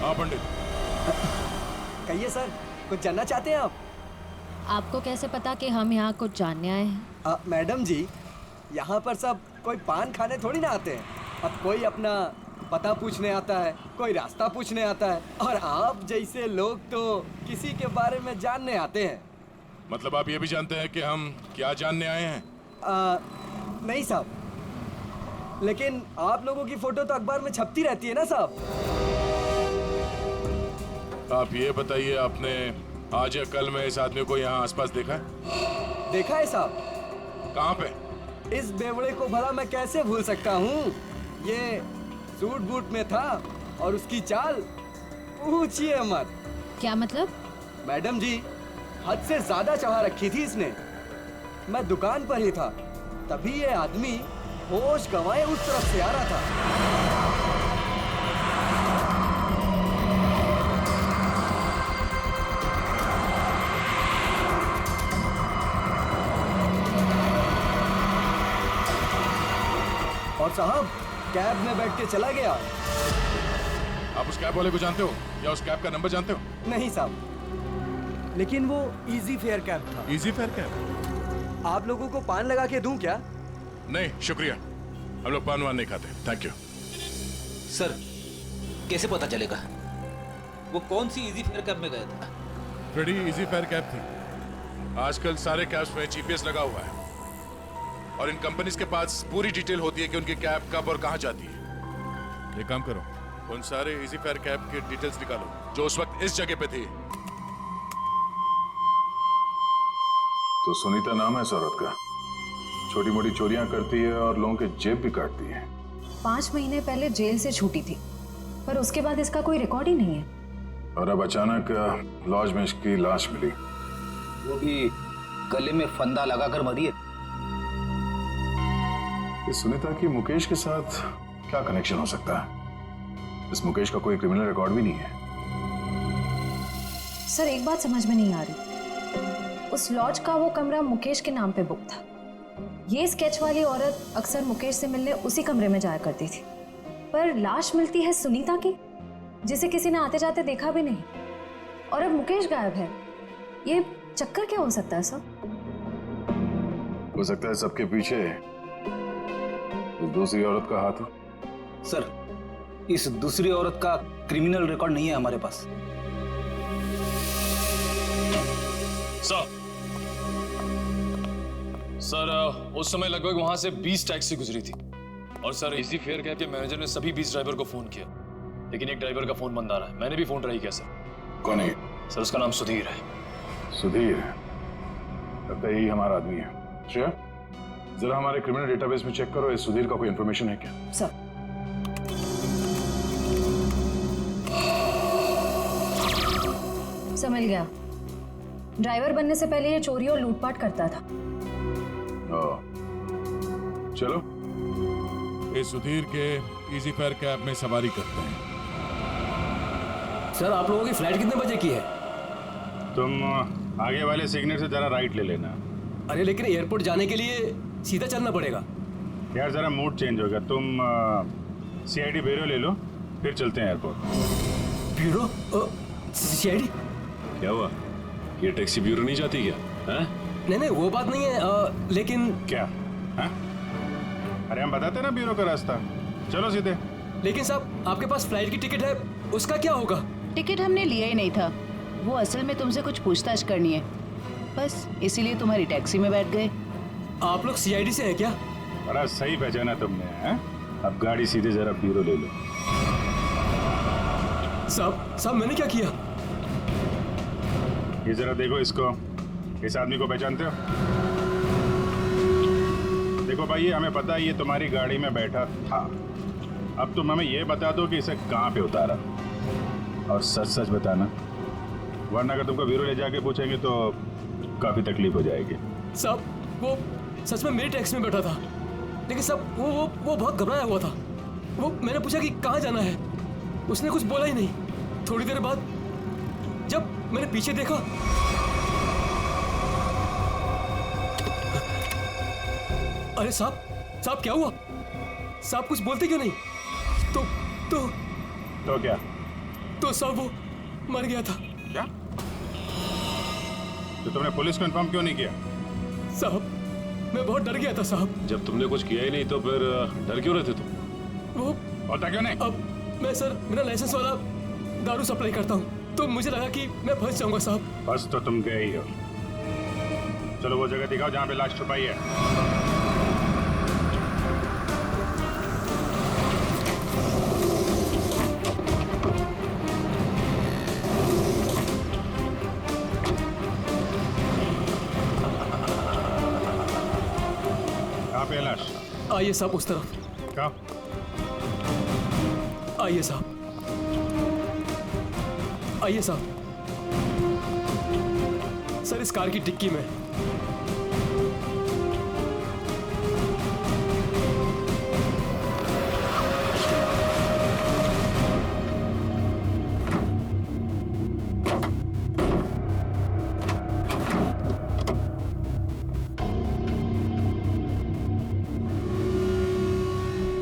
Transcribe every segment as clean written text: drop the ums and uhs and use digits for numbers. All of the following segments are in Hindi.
हाँ पंडित। कहिए सर, कुछ जानना चाहते हैं आप? आपको कैसे पता कि हम यहाँ कुछ जानने आए हैं? मैडम जी, यहाँ पर सब कोई पान खाने थोड़ी ना आते हैं। अब कोई अपना पता पूछने आता है, कोई रास्ता पूछने आता है, और आप जैसे लोग तो किसी के बारे में जानने आते हैं। मतलब आप ये भी जानते हैं कि हम क्या जानने आए हैं? नहीं साहब, लेकिन आप लोगों की फोटो तो अखबार में छपती रहती है ना साहब। आप ये बताइए, आपने आज या कल में इस आदमी को यहाँ आसपास देखा है? देखा है साहब। कहाँ पे? इस बेवड़े को भला मैं कैसे भूल सकता हूँ। ये सूट बूट में था और उसकी चाल पूछिए मत। क्या मतलब? मैडम जी, हद से ज्यादा चाह रखी थी इसने। मैं दुकान पर ही था, तभी ये आदमी होश गंवाए उस तरफ से आ रहा था। और साहब कैब में बैठ के चला गया। आप उस कैब वाले को जानते हो या उस कैब का नंबर जानते हो? नहीं साहब, लेकिन वो इजी फेयर कैब था। Easy fair cab? आप लोगों को पान लगा के दूं क्या? नहीं शुक्रिया, हम लोग पान वान नहीं खाते, थैंक यू। सर, कैसे पता चलेगा वो कौन सी इजी फेयर कैब में गया था? फ्रेडी, इजी फेयर कैब थी। आजकल सारे कैब्स में जीपीएस लगा हुआ है और इन कंपनीज के पास पूरी डिटेल होती है कि उनकी कैब कब और कहां जाती है। एक काम करो, उन सारे इजी फेयर कैब के डिटेल्स निकालो जो उस वक्त इस जगह पे थी। तो सुनीता नाम है इस औरत का, छोटी मोटी चोरियां करती है और लोगों के जेब भी काटती है। 5 महीने पहले जेल से छूटी थी, पर उसके बाद इसका कोई रिकॉर्ड ही नहीं है। और अब अचानक लॉज में इसकी लाश मिली। वो भी गले में फंदा लगाकर मरी है। इस सुनीता की मुकेश के साथ क्या कनेक्शन हो सकता है? इस मुकेश का कोई क्रिमिनल रिकॉर्ड भी नहीं है। सर, एक बात समझ में नहीं आ रही। उस लॉज का वो कमरा मुकेश के नाम पे बुक था। ये स्केच वाली औरत अक्सर मुकेश से मिलने उसी कमरे में जाया करती थी, पर लाश मिलती है सुनीता की, जिसे किसी ने आते जाते देखा भी नहीं, और अब मुकेश गायब है। ये चक्कर क्या हो सकता है सर? हो सकता है सबके पीछे इस दूसरी औरत का हाथ हो। सर, इस दूसरी औरत का क्रिमिनल रिकॉर्ड नहीं है हमारे पास। सर, उस समय लगभग वहां से 20 टैक्सी गुजरी थी और सर इसी फेयर कैब के मैनेजर ने सभी 20 ड्राइवर को फोन किया, लेकिन एक ड्राइवर का फोन बंद आ रहा है। मैंने भी फोन ट्राई किया सर। कौन है? सर, उसका नाम सुधीर है। सुधीर? लगता है यही हमारा आदमी है। श्रेया, जरा हमारे क्रिमिनल डेटाबेस में चेक करो, इस सुधीर का कोई इंफॉर्मेशन है क्या? सर, समझ गया। ड्राइवर बनने से पहले ये चोरी और लूटपाट करता था। चलो इस सुधीर के इजी फेयर कैब में सवारी करते हैं। सर, आप लोगों की फ्लाइट कितने बजे की है? तुम आगे वाले सिग्नल से जरा राइट ले लेना। अरे लेकिन एयरपोर्ट जाने के लिए सीधा चलना पड़ेगा। यार जरा मूड चेंज होगा, तुम सीआईडी ब्यूरो ले लो, फिर चलते हैं एयरपोर्ट। ब्यूरो? सीआईडी? क्या हुआ? ये टैक्सी ब्यूरो नहीं जाती क्या? नहीं, वो बात नहीं है, लेकिन क्या है? अरे हम बताते ना ब्यूरो का रास्ता, चलो सीधे। लेकिन साहब, आपके पास फ्लाइट की टिकट है, उसका क्या होगा? टिकट हमने लिया ही नहीं था। वो असल में तुमसे कुछ पूछताछ करनी है, बस इसीलिए तुम्हारी टैक्सी में बैठ गए। आप लोग सीआईडी से हैं क्या? बड़ा सही पहचाना तुमने, हैं? अब गाड़ी सीधे जरा ब्यूरो ले लो। साहब मैंने क्या किया? ये जरा देखो इसको, इस आदमी को पहचानते हो? देखो भाई, हमें पता है ये तुम्हारी गाड़ी में बैठा था। अब तुम हमें ये बता दो कि इसे कहाँ पे उतारा, और सच सच बताना, वरना अगर तुमको ब्यूरो ले जाके पूछेंगे तो काफी तकलीफ हो जाएगी। साहब, वो सच में मेरी टैक्सी में बैठा था, लेकिन साहब वो बहुत घबराया हुआ था। वो मैंने पूछा कि कहाँ जाना है, उसने कुछ बोला ही नहीं। थोड़ी देर बाद जब मैंने पीछे देखा, अरे साहब क्या हुआ? साहब कुछ बोलते क्यों नहीं? तो क्या? तो साहब वो मर गया था। क्या? तो तुमने पुलिस को इन्फॉर्म क्यों नहीं किया? साहब मैं बहुत डर गया था साहब। जब तुमने कुछ किया ही नहीं तो फिर डर क्यों रहे थे तुम? वो होता क्यों नहीं? अब मैं सर बिना लाइसेंस वाला दारू सप्लाई करता हूँ, तो मुझे लगा कि मैं फंस जाऊंगा साहब। बस तो तुम गए ही हो। चलो वो जगह दिखाओ जहाँ पे लाश छुपाई है। कहाँ पे है लाश? आइए साहब उस तरफ, क्या? आइए साहब, आइए साहब। सर इस कार की डिक्की में।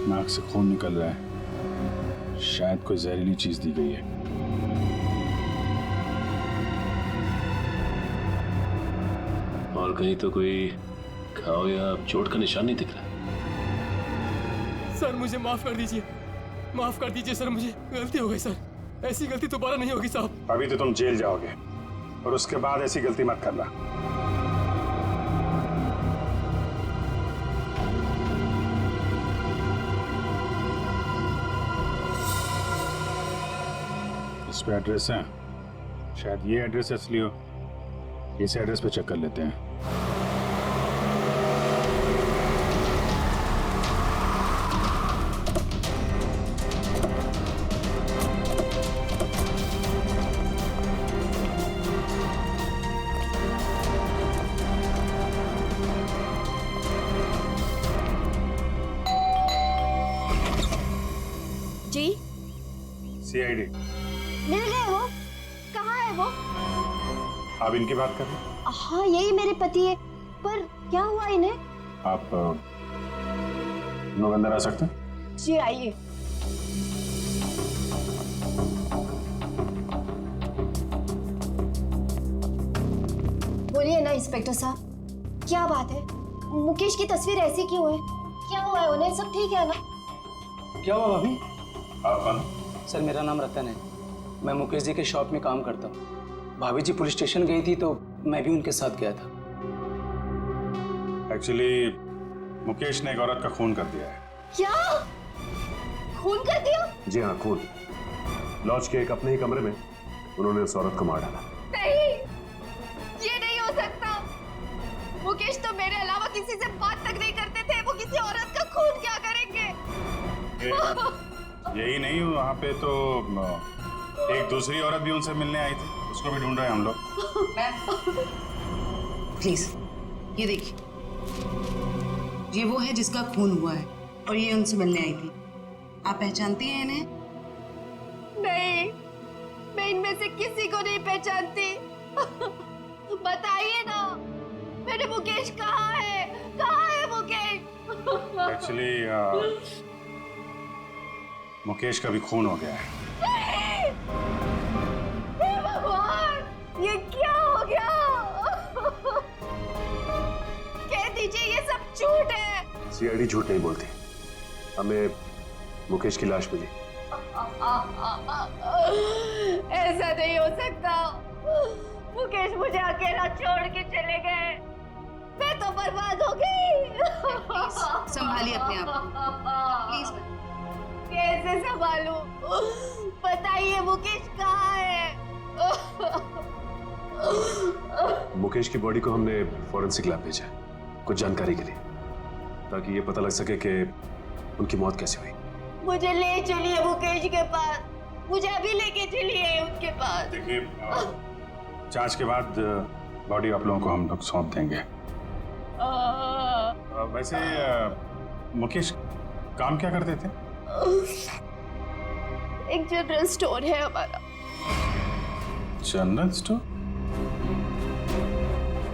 नाक से खून निकल रहा है, शायद कोई जहरीली चीज दी गई है। और कहीं तो कोई घाव या चोट का निशान नहीं दिख रहा। सर मुझे माफ कर दीजिए, माफ कर दीजिए सर, मुझे गलती हो गई सर। ऐसी गलती दोबारा नहीं होगी साहब। अभी तो तुम जेल जाओगे और उसके बाद ऐसी गलती मत करना। इस पे एड्रेस है, शायद ये एड्रेस असली हो। इस एड्रेस पे चेक कर लेते हैं। जी सीआईडी। मिल गए वो? कहाँ है वो? आप इनकी बात कर रहे हैं? हाँ यही मेरे पति है, पर क्या हुआ इन्हें? आप लोग अंदर आ सकते हैं? जी आइए। बोलिए ना इंस्पेक्टर साहब, क्या बात है? मुकेश की तस्वीर ऐसी क्यों है? क्या हुआ है उन्हें? सब ठीक है ना? क्या हुआ भाभी? आप कौन? सर मेरा नाम रतन है, मैं मुकेश जी के शॉप में काम करता हूँ। भाभी जी पुलिस स्टेशन गई थी तो मैं भी उनके साथ गया था। एक्चुअली मुकेश ने एक औरत का खून कर दिया है। क्या? खून कर दिया? जी हाँ, खून। लॉज के एक अपने ही कमरे में उन्होंने उस औरत को मार डाला। नहीं, ये नहीं हो सकता। मुकेश तो मेरे अलावा किसी से बात तक नहीं करते थे, वो किसी औरत का खून क्या करेंगे? यही नहीं, वहाँ पे तो एक दूसरी औरत भी उनसे मिलने आई थी, उसको भी ढूंढ रहे हैं हम लोग। प्लीज ये देखिए, ये वो है जिसका खून हुआ है और ये उनसे मिलने आई थी। आप पहचानती हैं इन्हें? नहीं, मैं इनमें से किसी को नहीं पहचानती। बताइए ना, मेरे मुकेश कहाँ है? कहाँ है मुकेश? एक्चुअली मुकेश का भी खून हो गया है। हे भगवान, ये क्या हो गया? कह दीजिए ये सब झूठ है। सीआईडी झूठ नहीं बोलती। हमें मुकेश की लाश मिली। ऐसा नहीं हो सकता। मुकेश मुझे अकेला छोड़ के चले गए, मैं तो बर्बाद हो गई। संभालिए अपने आप को, प्लीज। कैसे संभालूं? बताइए मुकेश कहाँ है? मुकेश की बॉडी को हमने फॉरेंसिक लैब भेजा है कुछ जानकारी के लिए, ताकि ये पता लग सके कि उनकी मौत कैसे हुई। मुझे ले चलिए मुकेश के पास, मुझे अभी लेके चलिए उनके पास। देखिए, जांच के बाद बॉडी आप लोगों को हम लोग सौंप देंगे। वैसे मुकेश काम क्या करते थे? एक जनरल स्टोर है हमारा। General store?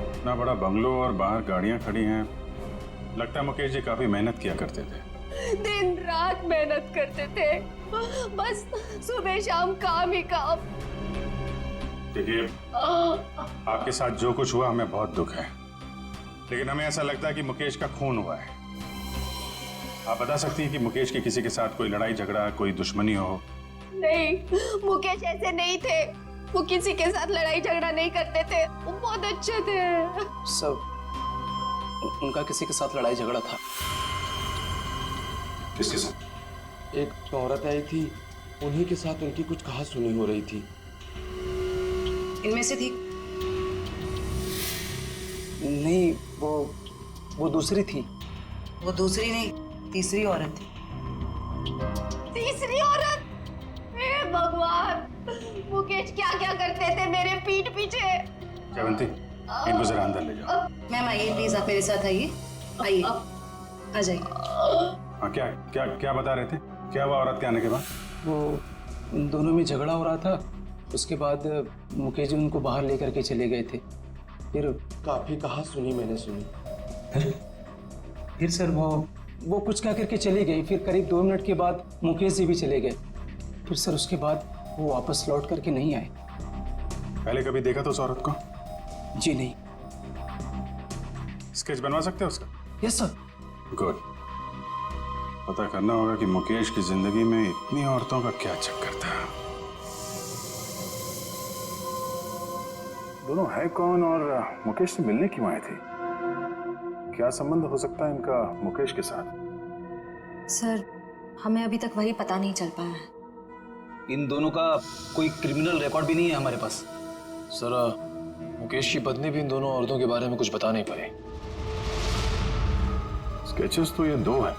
इतना बड़ा बंगलो और बाहर गाड़ियां खड़ी हैं, लगता है मुकेश जी काफी मेहनत किया करते थे। दिन रात मेहनत करते थे, बस सुबह शाम काम ही काम। देखिए, आपके साथ जो कुछ हुआ हमें बहुत दुख है, लेकिन हमें ऐसा लगता है कि मुकेश का खून हुआ है। आप बता सकती हैं कि मुकेश की किसी के साथ कोई लड़ाई झगड़ा, कोई दुश्मनी हो? नहीं, मुकेश ऐसे नहीं थे। वो किसी के साथ लड़ाई झगड़ा नहीं करते थे, वो बहुत अच्छे थे। सब उनका किसी के साथ लड़ाई झगड़ा था। किसके साथ? एक औरत आई थी, उन्हीं के साथ उनकी कुछ कहा सुनी हो रही थी। इनमें से थी? नहीं, वो दूसरी थी। वो दूसरी नहीं, तीसरी औरत थी। तीसरी औरत? हे भगवान, मुकेश क्या क्या करते थे मेरे पीठ पीछे। जयवंती, इनको जरा अंदर ले जाओ। मैम आइए प्लीज, आप मेरे साथ आइए। आइए, आ जाइए। हाँ, क्या क्या क्या बता रहे थे? क्या हुआ औरत के आने के बाद? वो उन दोनों में झगड़ा हो रहा था, उसके बाद मुकेश जी उनको बाहर लेकर के चले गए थे। फिर काफी कहा सुनी मैंने सुनी। फिर सर वो कुछ कह करके चली गई। फिर करीब 2 मिनट के बाद मुकेश जी भी चले गए। फिर सर उसके बाद वो वापस लौट करके नहीं आए। पहले कभी देखा था उस औरत को? जी नहीं। स्केच बनवा सकते हैं उसका? Yes sir. गुड। पता करना होगा कि मुकेश की जिंदगी में इतनी औरतों का क्या चक्कर था। दोनों है कौन और मुकेश से मिलने क्यों आए थे? क्या संबंध हो सकता है इनका मुकेश के साथ? सर, हमें अभी तक वही पता नहीं चल पाया है। इन दोनों का कोई क्रिमिनल रिकॉर्ड भी नहीं है हमारे पास। सर, मुकेश की पत्नी भी इन दोनों औरतों के बारे में कुछ बता नहीं पाई। स्केचेस तो ये 2 हैं,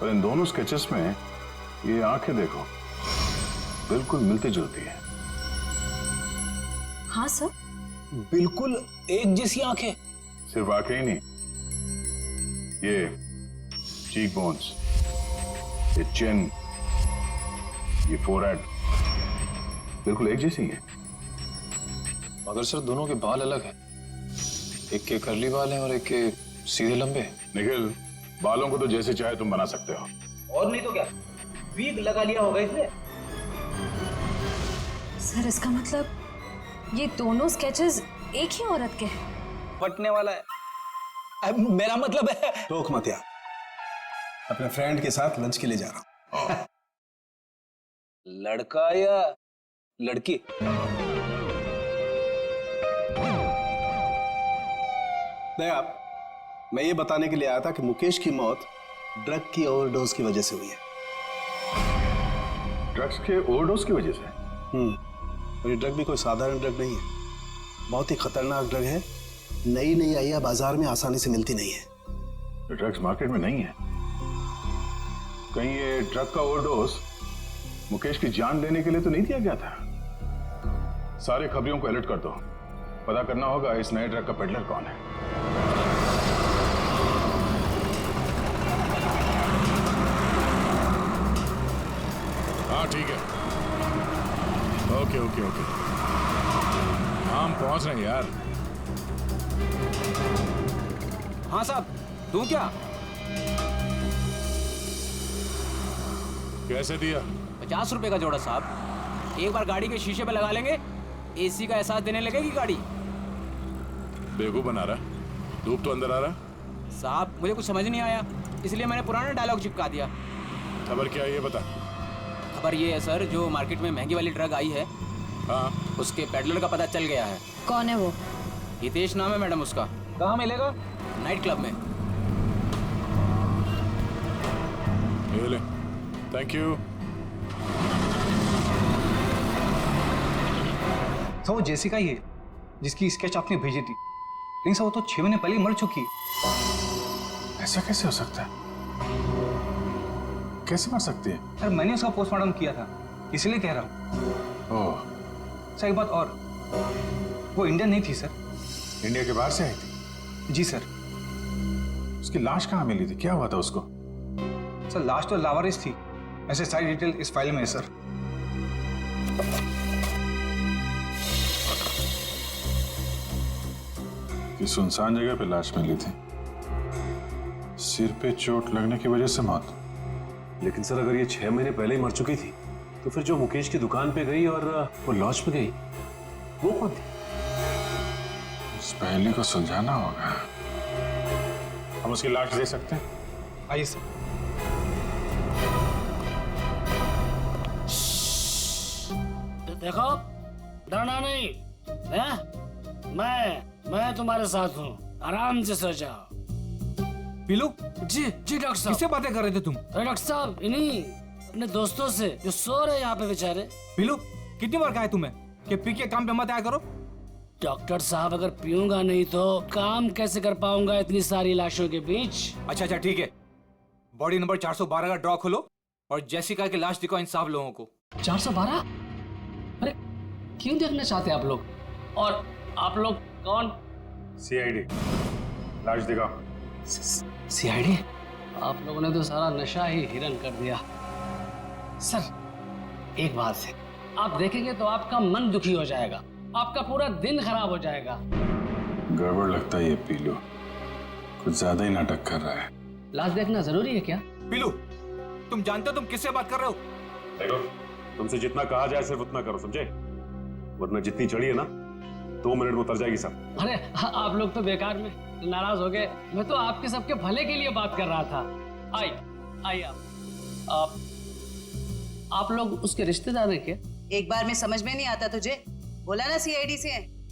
और इन दोनों स्केचेस में ये आंखें देखो, बिल्कुल मिलती जुलती है। हाँ सर, बिल्कुल एक जैसी आंखें। सिर्फ आंखें ही नहीं, ये चीक बोन्स, ये चिन, ये फोरहेड, बिल्कुल एक जैसी है। मगर सर, दोनों के बाल अलग हैं। एक के कर्ली बाल हैं और एक के सीधे लंबे। निखिल, बालों को तो जैसे चाहे तुम बना सकते हो। और नहीं तो क्या, वीग लगा लिया होगा इसने। सर इसका मतलब ये दोनों स्केचेस एक ही औरत के हैं। फटने वाला है। अब मेरा मतलब है। रोक मत यार, अपने फ्रेंड के साथ लंच के लिए जा रहा हूं। लड़का या लड़की? नहीं, आप, मैं ये बताने के लिए आया था कि मुकेश की मौत ड्रग की ओवरडोज की वजह से हुई है। ड्रग्स के ओवरडोज की वजह से? और ये ड्रग भी कोई साधारण ड्रग नहीं है, बहुत ही खतरनाक ड्रग है। नई आई है, बाजार में आसानी से मिलती नहीं है। ड्रग्स मार्केट में नहीं है? कहीं ये ड्रग का ओवरडोज मुकेश की जान लेने के लिए तो नहीं दिया गया था? सारे खबरियों को अलर्ट कर दो, पता करना होगा इस नए ड्रग का पेडलर कौन है। हाँ ठीक है, ओके ओके ओके, हम पहुंच रहे हैं यार। हाँ साहब, दूं क्या? कैसे दिया? 50 रुपए का जोड़ा साहब। एक बार गाड़ी के शीशे पे लगा लेंगे, एसी का एहसास देने लगेगी गाड़ी। बेवकूफ बना रहा, धूप तो अंदर आ रहा। साहब मुझे कुछ समझ नहीं आया, इसलिए मैंने पुराना डायलॉग चिपका दिया। खबर क्या है ये बता। खबर ये है सर, जो मार्केट में महंगी वाली ड्रग आई है, हाँ, उसके पेडलर का पता चल गया है। कौन है वो? हितेश नाम है मैडम उसका। कहाँ मिलेगा? नाइट क्लब में। ये ले, थैंक यू। तो वो जेसिका ही है जिसकी स्केच आपने भेजी थी, लेकिन सर वो तो 6 महीने पहले मर चुकी है। ऐसा कैसे हो सकता है? कैसे मर सकती है? सर मैंने उसका पोस्टमार्टम किया था, इसलिए कह रहा हूँ। ओह, सर एक बात और, वो इंडियन नहीं थी सर। इंडिया के बाहर से आई थी? जी सर। उसकी लाश कहाँ मिली थी? क्या हुआ था उसको? सर लाश तो लावारिस थी, ऐसे सारी डिटेल इस फाइल में है सर। कि सुनसान जगह पे लाश मिली थी, सिर पे चोट लगने की वजह से मौत। लेकिन सर अगर ये 6 महीने पहले ही मर चुकी थी तो फिर जो मुकेश की दुकान पे गई और वो लॉज पे गई वो कौन थी? उस पहली को सुलझाना होगा। हम उसकी लाश दे सकते हैं? आइए सर। देखो, डरना नहीं है? मैं तुम्हारे साथ हूँ, आराम से सो जाओ। पीलू, जी डॉक्टर साहब। किससे बातें कर रहे थे तुम? अरे डॉक्टर साहब, इन्हीं अपने दोस्तों से जो सो रहे यहाँ पे बेचारे। पीलू, कितनी बार कहा है तुम्हें कि पी के काम पे मत आया करो? डॉक्टर साहब, अगर पीऊंगा नहीं तो काम कैसे कर पाऊंगा इतनी सारी लाशों के बीच? अच्छा ठीक है, बॉडी नंबर 412 का ड्रॉ खोलो और जेसिका की लाश दिखाओ इन सब लोगों को। 412? अरे क्यों देखना चाहते आप लोग? और आप लोग कौन? CID, लाश दिखाओ। CID? आप लोगों ने तो सारा नशा ही हिरन कर दिया। सर, एक बात है, आप देखेंगे तो आपका मन दुखी हो जाएगा, आपका पूरा दिन खराब हो जाएगा। गड़बड़ लगता है ये पीलू, कुछ ज्यादा ही नाटक कर रहा है। लाश देखना जरूरी है क्या? पीलू, तुम जानते हो तुम किससे बात कर रहे हो? देखो, तुमसे जितना कहा जाए सिर्फ उतना करो, समझे? वरना जितनी चढ़ी है ना 2 मिनट में उतर जाएगी सब। अरे आप लोग तो बेकार में नाराज हो गए, मैं तो आपके सबके भले के लिए बात कर रहा था। आइए आप लोग उसके रिश्तेदार हैं क्या? एक बार में समझ में नहीं आता तुझे? बोला ना CID से।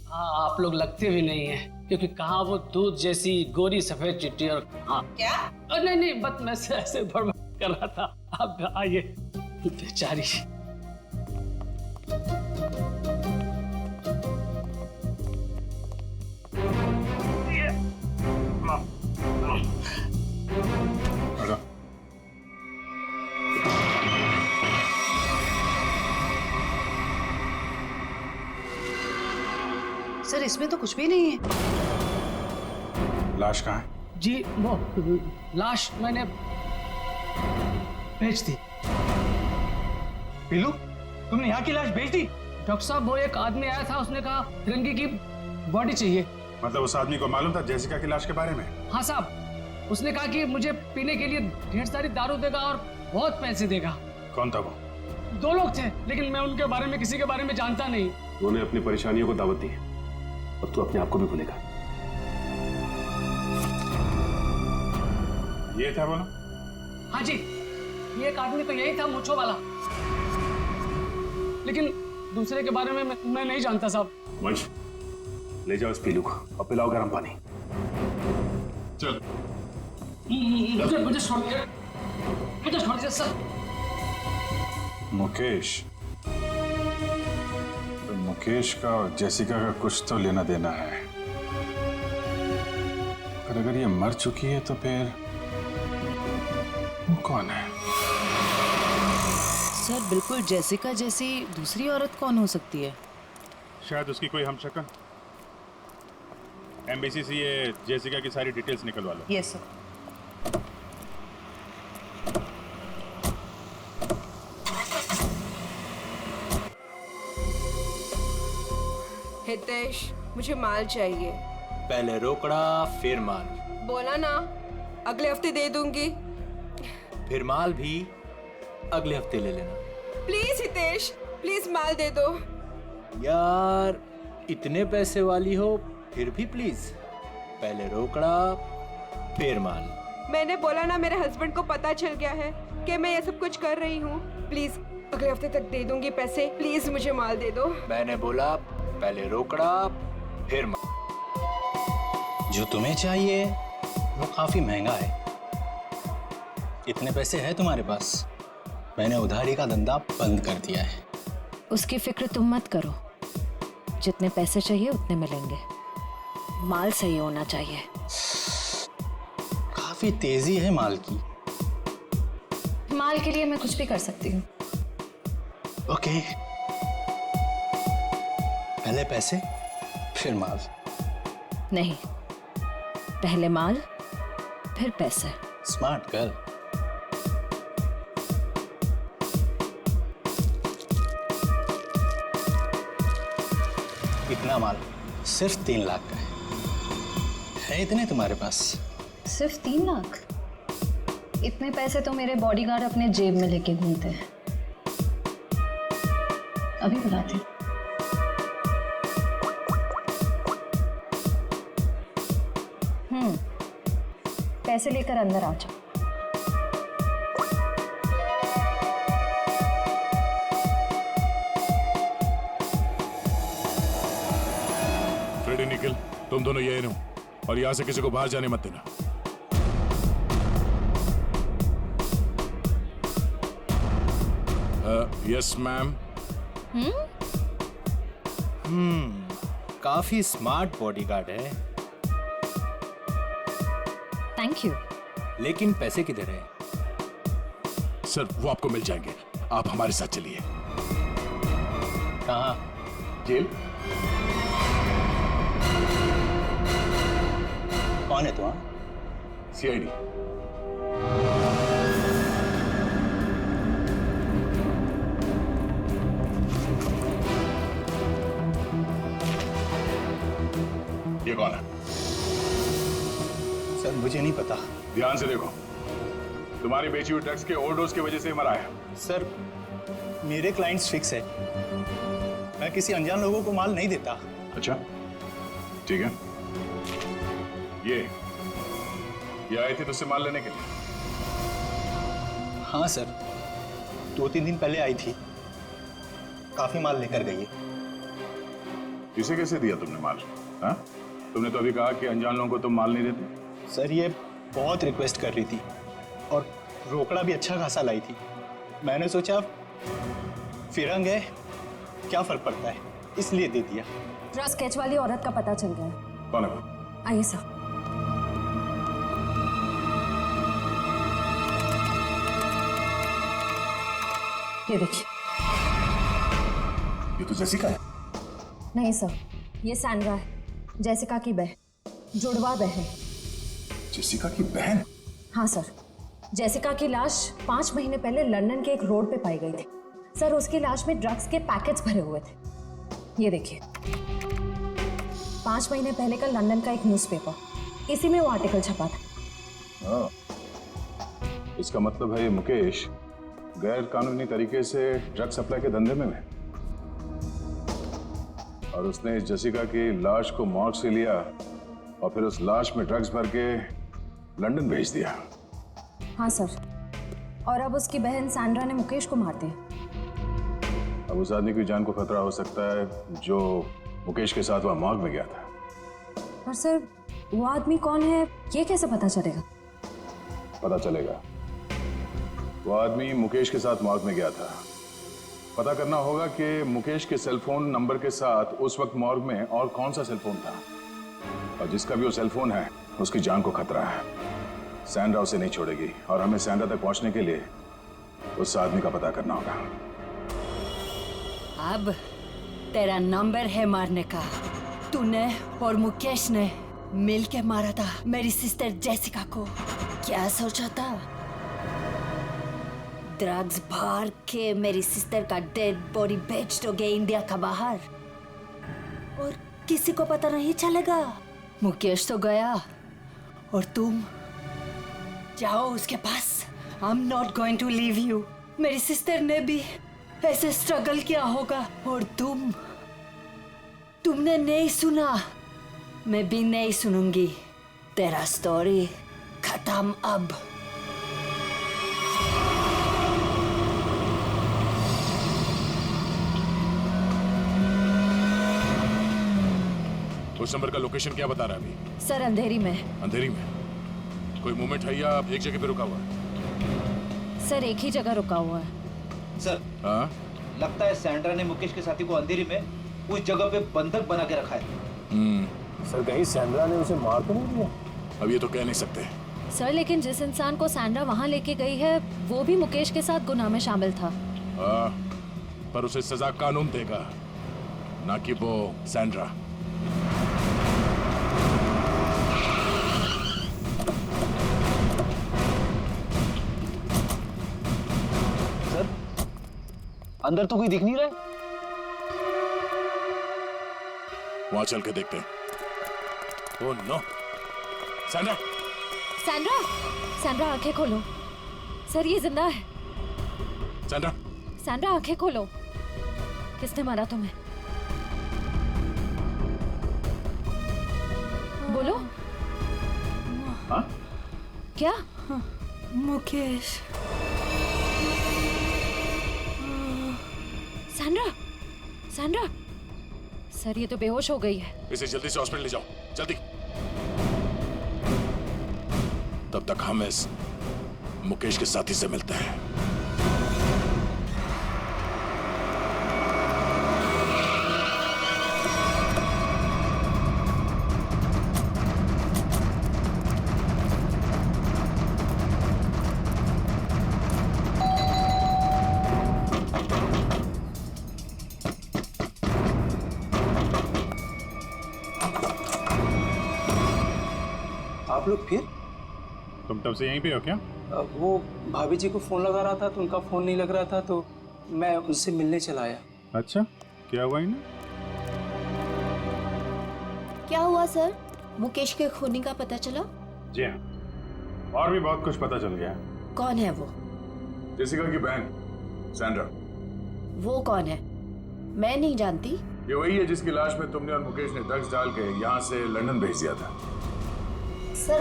हाँ, आप लोग लगते भी नहीं है, क्योंकि कहाँ वो दूध जैसी गोरी सफेद चिट्ठी और हाँ क्या? नहीं बस मैं ऐसे बड़बड़ कर रहा था। आप आइए। बेचारी। सर, इसमें तो कुछ भी नहीं है। लाश कहाँ है? जी वो लाश मैंने भेज दी। पीलू, तुमने यहाँ की लाश भेज दी? डॉक्टर साहब, वो एक आदमी आया था, उसने कहा तिरंगी की बॉडी चाहिए। मतलब उस आदमी को मालूम था जेसिका की लाश के बारे में? हाँ साहब, उसने कहा कि मुझे पीने के लिए ढेर सारी दारू देगा और बहुत पैसे देगा। कौन था वो? 2 लोग थे, लेकिन मैं उनके बारे में किसी के बारे में जानता नहीं। उन्होंने अपनी परेशानियों को दावत दी है और तू अपने आप को भी भूलेगा। ये था बोलो? हाँ जी, ये एक आदमी तो यही था, मूंछों वाला, लेकिन दूसरे के बारे में मैं नहीं जानता साहब। वंश, ले जाओ इस पीलू को और पिलाओ गर्म पानी। चल। मुझे छोड़ दीजिए सर। मुकेश, तो मुकेश का और जेसिका का कुछ तो लेना देना है। और अगर ये मर चुकी है तो फिर वो कौन है? सर, बिल्कुल जेसिका जैसी दूसरी औरत कौन हो सकती है? शायद उसकी कोई हमशक्ल। एम्बेसी से ये जेसिका की सारी डिटेल्स निकलवा लो। Yes sir. हितेश, मुझे माल चाहिए। पहले रोकड़ा फिर माल। बोला ना, अगले हफ्ते दे दूंगी। फिर माल भी अगले हफ्ते ले लेना। प्लीज हितेश, प्लीज माल दे दो। यार, इतने पैसे वाली हो फिर भी प्लीज। पहले रोकड़ा फिर माल। मैंने बोला ना, मेरे हस्बैंड को पता चल गया है कि मैं ये सब कुछ कर रही हूँ। प्लीज अगले हफ्ते तक दे दूंगी पैसे। प्लीज मुझे माल दे दो। मैंने बोला पहले रोकड़ा फिर माल। जो तुम्हें चाहिए वो काफी महंगा है। इतने पैसे है तुम्हारे पास? मैंने उधारी का धंधा बंद कर दिया है। उसकी फिक्र तुम मत करो, जितने पैसे चाहिए उतने मिलेंगे। माल सही होना चाहिए। काफी तेजी है माल की। माल के लिए मैं कुछ भी कर सकती हूँ। ओके, पहले पैसे फिर माल। नहीं, पहले माल फिर पैसे। Smart girl. इतना माल सिर्फ 3 लाख का है इतने तुम्हारे पास? सिर्फ 3 लाख? इतने पैसे तो मेरे बॉडीगार्ड अपने जेब में लेके घूमते हैं। अभी बुलाती। पैसे लेकर अंदर आ जाओ। फ्रेडी निकल, तुम दोनों यही रहो और यहां से किसी को बाहर जाने मत देना। Yes ma'am. काफी स्मार्ट बॉडीगार्ड है, थैंक यू। लेकिन पैसे किधर है? सर वो आपको मिल जाएंगे, आप हमारे साथ चलिए। कहाँ? जेल। कौन है तुम्हारा? सीआईडी। ये कौन है? सर मुझे नहीं पता। ध्यान से देखो, तुम्हारी बेची हुई ड्रग्स के ओवरडोज की वजह से मरा है। सर मेरे क्लाइंट्स फिक्स है, मैं किसी अनजान लोगों को माल नहीं देता। अच्छा ठीक है। ये आए थे तुझसे माल लेने के लिए? हाँ सर, 2-3 दिन पहले आई थी, काफी माल लेकर गई है। इसे कैसे दिया तुमने माल? हाँ? तुमने तो अभी कहा कि अनजान लोगों को तुम माल नहीं देते। सर ये बहुत रिक्वेस्ट कर रही थी और रोकड़ा भी अच्छा खासा लाई थी। मैंने सोचा फिरंग है, क्या फर्क पड़ता है, इसलिए दे दिया। ड्रग्स स्केच वाली औरत का पता चल गया है। कौन है? आइए सर। ये देखिए। ये तो जेसिका है। नहीं सर, ये सैंड्रा है, जेसिका की बहन, जुड़वा बहन। जेसिका की बहन? हाँ सर, जेसिका की लाश 5 महीने पहले लंदन के एक रोड पे पाई गई थी। सर उसकी लाश में ड्रग्स के पैकेट्स भरे हुए थे। ये देखिए, 5 महीने पहले का लंदन का एक न्यूज़पेपर, इसी में वो आर्टिकल छपा था। इसका मतलब है ये मुकेश गैर कानूनी तरीके से ड्रग सप्लाई के धंधे में है और उसने इस जेसिका की लाश को मॉर्ग से लिया और फिर उस लाश में ड्रग्स भर के लंदन भेज दिया। हाँ सर, और अब उसकी बहन सैंड्रा ने मुकेश को मार दिया। अब उस आदमी की जान को खतरा हो सकता है जो मुकेश के साथ वहां मॉर्ग में गया था। पर सर वो आदमी कौन है ये कैसे पता चलेगा? पता चलेगा। वो आदमी मुकेश के साथ मॉर्ग में गया था। पता करना होगा कि मुकेश के सेलफोन नंबर के साथ उस वक्त मॉर्ग में और कौन सा सेलफोन था, और जिसका भी वो सेलफोन है उसकी जान को खतरा है। सैंड्रा उसे नहीं छोड़ेगी और हमें सैंड्रा तक पहुंचने के लिए उस आदमी का पता करना होगा। अब तेरा नंबर है मारने का। तूने और मुकेश ने मिलके मारा था मेरी सिस्टर जेसिका को। क्या सोचा था? ड्रग्स भर के मेरी सिस्टर का डेड बॉडी बेच दोगे इंडिया का बाहर और किसी को पता नहीं चलेगा। मुकेश तो गया और तुम जाओ उसके पास। I am not going to leave you. मेरी सिस्टर ने भी ऐसे स्ट्रगल किया होगा और तुमने नहीं सुना, मैं भी नहीं सुनूंगी। तेरा स्टोरी खत्म अब। उस नंबर का लोकेशन क्या बता रहा है अभी? सर अंधेरी में। अंधेरी में? कोई मूवमेंट है या एक जगह पे रुका हुआ है? सर एक ही जगह रुका हुआ है। सर हाँ? लगता है सैंड्रा ने मुकेश के साथी को अंधेरी में उस जगह पे बंधक बना के रखा है। सर कहीं सैंड्रा ने उसे मार तो नहीं दिया? अब ये तो कह नहीं सकते सर, लेकिन जिस इंसान को सैंड्रा वहाँ लेके गई है वो भी मुकेश के साथ गुनाह में शामिल था। पर उसे सजा कानून देगा, ना कि वो सैंड्रा। सर अंदर तो कोई दिख नहीं रहा है। वहां चल के देखते हैं। Oh no! Sandra! Sandra! Sandra आंखें खोलो। सर ये जिंदा है। सैंड्रा, सैंड्रा आंखें खोलो। किसने मारा तुम्हें? बोलो। हाँ? क्या? मुकेश। सैंड्रा, सैंड्रा, सर ये तो बेहोश हो गई है। इसे जल्दी से हॉस्पिटल ले जाओ, जल्दी। तब तक हम इस मुकेश के साथी से मिलते हैं। आप लोग फिर? तुम तब से यहीं पे हो क्या? वो भाभी जी को फोन लगा रहा था तो उनका फोन नहीं लग रहा था तो मैं उनसे मिलने चला आया। अच्छा, क्या हुआ इन्हें? क्या हुआ सर? मुकेश के खूनी का पता चला? जी हाँ, और भी बहुत कुछ पता चल गया। कौन है वो? जेसिका की बहन सैंड्रा। वो कौन है? मैं नहीं जानती। ये वही है जिसकी लाश में तुमने और मुकेश ने ड्रग्स डाल के यहाँ से लंदन भेज दिया था। सर,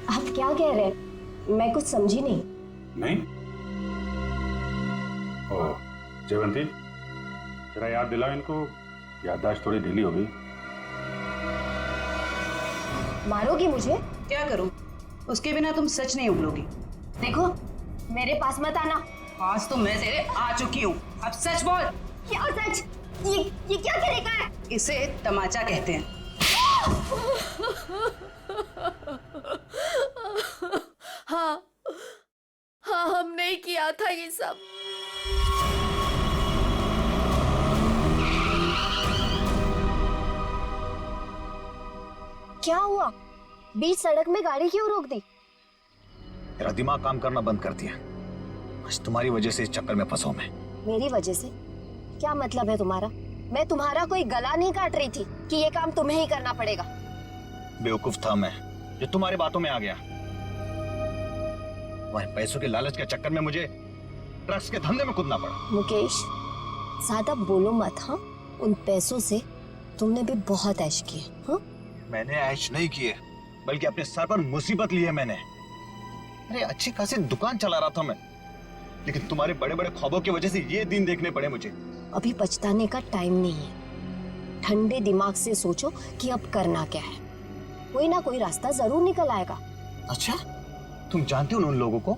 आप क्या कह रहे हैं? मैं कुछ समझी नहीं। नहीं? ओह, जयवंती, जरा याद दिलाओ इनको, याददाश्त थोड़ी ढीली हो गई। मारोगी मुझे? क्या करूं? उसके बिना तुम सच नहीं उगलोगी। देखो, मेरे पास मत आना। आज तो मैं तेरे आ चुकी हूँ। अब सच बोल। क्या सच? ये क्या तरीका है? इसे तमाचा कहते हैं। हाँ, हाँ, हमने ही किया था ये सब। क्या हुआ? बीच सड़क में गाड़ी क्यों रोक दी? तेरा दिमाग काम करना बंद कर दिया। आज तुम्हारी वजह से इस चक्कर में फंसा मैं। मेरी वजह से? क्या मतलब है तुम्हारा? मैं तुम्हारा कोई गला नहीं काट रही थी कि ये काम तुम्हें ही करना पड़ेगा। बेवकूफ था मैं जो तुम्हारी बातों में आ गया। तुम्हारे पैसों के लालच के चक्कर में मुझे ड्रग्स के धंधे में कूदना पड़ा। मुकेश, ज्यादा बोलो मत। हाँ, उन पैसों से तुमने भी बहुत ऐश किए। हाँ, मैंने ऐश नहीं किए, बल्कि अपने सर पर मुसीबत ली है मैंने। अरे अच्छी खासी दुकान चला रहा था मैं, लेकिन तुम्हारे बड़े बड़े ख्वाबों की वजह से ये दिन देखने पड़े मुझे। अभी पछताने का टाइम नहीं है। ठंडे दिमाग से सोचो कि अब करना क्या है। कोई ना कोई रास्ता जरूर निकल आएगा। अच्छा, तुम जानते हो उन लोगों को?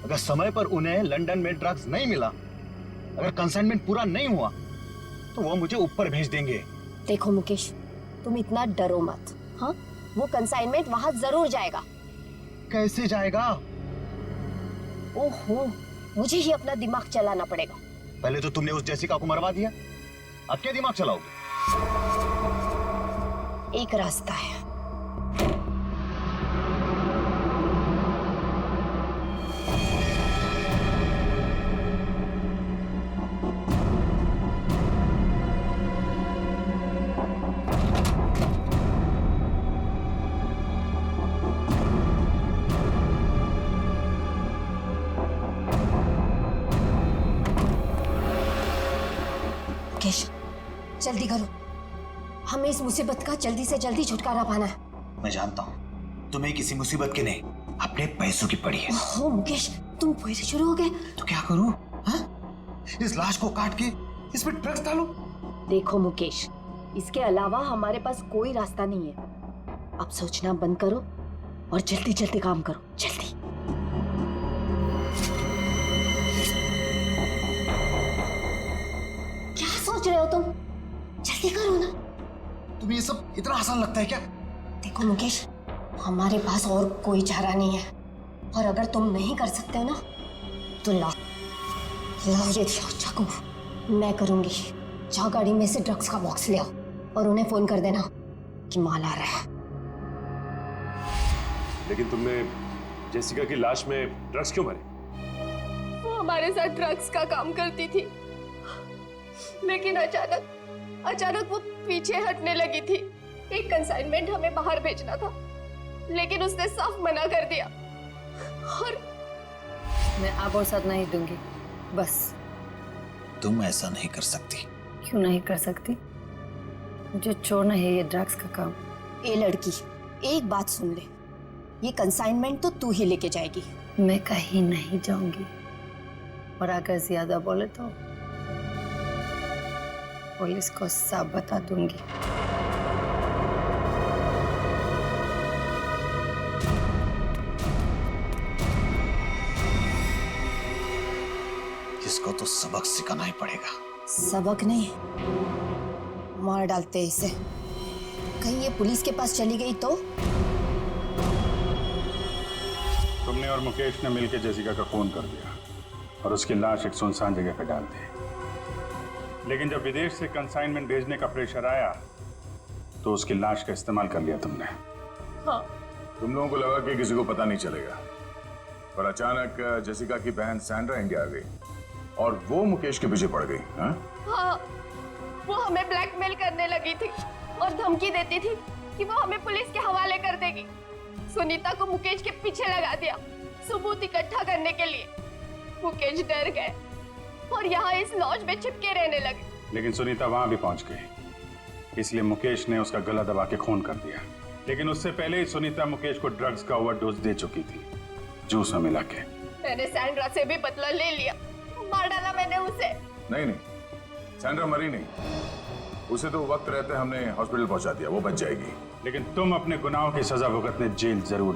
अगर समय पर उन्हें लंदन में ड्रग्स नहीं मिला, अगर कंसाइनमेंट पूरा नहीं हुआ, तो वो मुझे ऊपर भेज देंगे। देखो मुकेश, तुम इतना डरो मत। हाँ, वो कंसाइनमेंट वहां जरूर जाएगा। कैसे जाएगा? ओहो, मुझे ही अपना दिमाग चलाना पड़ेगा। पहले तो तुमने उस जेसिका को मरवा दिया, अब क्या दिमाग चलाओगे? एक रास्ता है। मुकेश, जल्दी करो, हमें इस मुसीबत का जल्दी से जल्दी छुटकारा पाना है। मैं जानता हूँ तुम्हें किसी मुसीबत की नहीं, अपने पैसों की पड़ी है। ओह मुकेश, तुम फिर से शुरू हो गए। तो क्या करूँ? इस लाश को काट के इसमें ड्रग्स डालो? देखो मुकेश, इसके अलावा हमारे पास कोई रास्ता नहीं है। अब सोचना बंद करो और जल्दी जल्दी काम करो, जल्दी। क्या सोच रहे हो तुम? जल्दी करो ना। तुम्हें ये सब इतना आसान लगता है क्या? देखो मुकेश, हमारे पास और कोई चारा नहीं है, और अगर तुम नहीं कर सकते हो ना, तो लाओ ये चाकू, मैं करूंगी। जाओ गाड़ी में से ड्रग्स का बॉक्स ले आओ और उन्हें फोन कर देना कि माल आ रहा है। लेकिन तुमने जेसिका की लाश में ड्रग्स क्यों भरे? वो हमारे साथ ड्रग्स का काम करती थी, लेकिन अचानक वो पीछे हटने लगी थी। एक कंसाइनमेंट हमें बाहर भेजना था, लेकिन उसने साफ मना कर दिया मैं अब और साथ नहीं दूंगी, बस। तुम ऐसा नहीं कर सकती। क्यों नहीं कर सकती? मुझे छोड़ना है ये ड्रग्स का काम। ए लड़की, एक बात सुन ले, ये कंसाइनमेंट तो तू ही लेके जाएगी। मैं कहीं नहीं जाऊंगी, और अगर ज्यादा बोले तो पुलिस को सब बता दूंगी। इसको तो सबक सिखाना ही पड़ेगा। सबक नहीं, मार डालते हैं इसे। कहीं ये पुलिस के पास चली गई तो? तुमने और मुकेश ने मिलकर जेसिका का खून कर दिया और उसकी लाश एक सुनसान जगह पर डाल दी। लेकिन जब विदेश से कंसाइनमेंट भेजने का प्रेशर आया तो उसकी लाश का इस्तेमाल कर लिया तुमने। हाँ। तुम लोगों को लगा कि किसी को पता नहीं चलेगा, पर अचानक जेसिका की बहन सैंड्रा इंडिया आ गई और वो मुकेश के पीछे पड़ गई। हाँ, वो हमें ब्लैकमेल करने लगी थी और धमकी देती थी कि वो हमें पुलिस के हवाले कर देगी। सुनीता को मुकेश के पीछे लगा दिया सबूत इकट्ठा करने के लिए। मुकेश डर गए और यहाँ इस लॉज में चिपके रहने लगे। लेकिन सुनीता वहां भी पहुंच गई, इसलिए मुकेश ने उसका गला दबा के खून कर दिया। लेकिन उससे पहले ही सुनीता मुकेश को ड्रग्स का ओवरडोज दे चुकी थी, जूस में मिला के। मैंने सैंड्रा से भी बदला ले लिया, मार डाला मैंने उसे। नहीं, सैंड्रा मरी नहीं, उसे तो वक्त रहते हमने हॉस्पिटल पहुंचा दिया, वो बच जाएगी। लेकिन तुम अपने गुनाहों की सजा भुगतने जेल जरूर